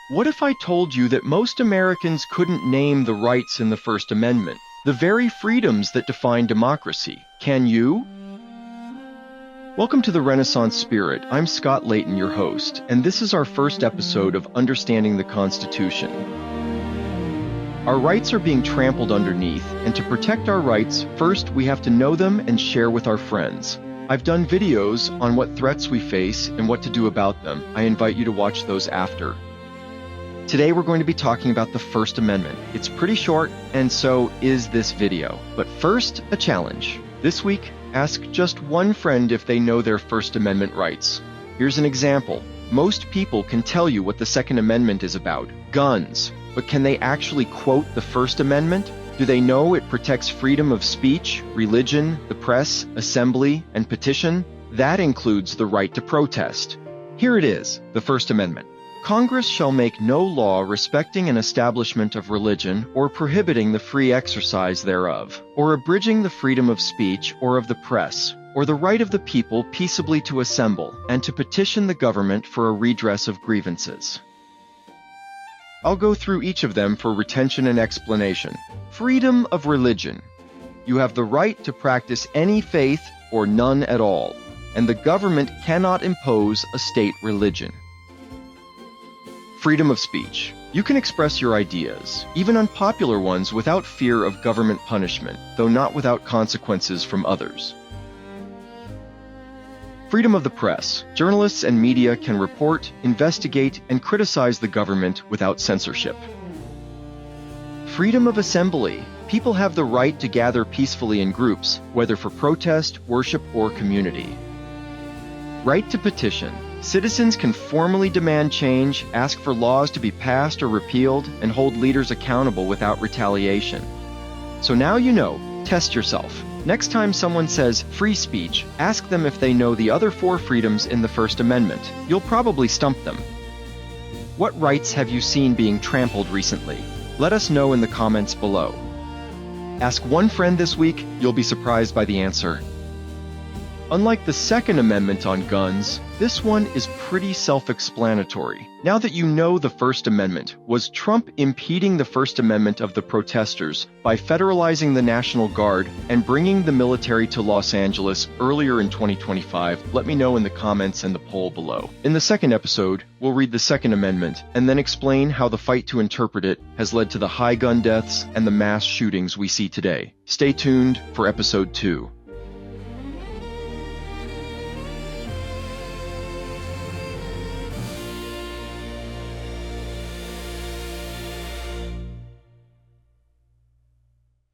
What if I told you that most Americans couldn't name the rights in the First Amendment, the very freedoms that define democracy? Can you? Welcome to the Renaissance Spirit. I'm Scott Layton, your host, and this is our first episode of Understanding the Constitution. Our rights are being trampled underneath, and to protect our rights, first we have to know them and share with our friends. I've done videos on what threats we face and what to do about them. I invite you to watch those after. Today we're going to be talking about the First Amendment. It's pretty short, and so is this video. But first, a challenge. This week, ask just one friend if they know their First Amendment rights. Here's an example. Most people can tell you what the Second Amendment is about, guns. But can they actually quote the First Amendment? Do they know it protects freedom of speech, religion, the press, assembly, and petition? That includes the right to protest. Here it is, the First Amendment. Congress shall make no law respecting an establishment of religion or prohibiting the free exercise thereof, or abridging the freedom of speech or of the press, or the right of the people peaceably to assemble and to petition the government for a redress of grievances. I'll go through each of them for retention and explanation. Freedom of religion. You have the right to practice any faith or none at all, and the government cannot impose a state religion. Freedom of speech. You can express your ideas, even unpopular ones, without fear of government punishment, though not without consequences from others. Freedom of the press. Journalists and media can report, investigate, and criticize the government without censorship. Freedom of assembly. People have the right to gather peacefully in groups, whether for protest, worship, or community. Right to petition. Citizens can formally demand change, ask for laws to be passed or repealed, and hold leaders accountable without retaliation. So now you know. Test yourself. Next time someone says free speech, ask them if they know the other 4 freedoms in the First Amendment. You'll probably stump them. What rights have you seen being trampled recently? Let us know in the comments below. Ask one friend this week, you'll be surprised by the answer. Unlike the Second Amendment on guns, this one is pretty self-explanatory. Now that you know the First Amendment, was Trump impeding the First Amendment of the protesters by federalizing the National Guard and bringing the military to Los Angeles earlier in 2025? Let me know in the comments and the poll below. In the second episode, we'll read the Second Amendment and then explain how the fight to interpret it has led to the high gun deaths and the mass shootings we see today. Stay tuned for episode 2.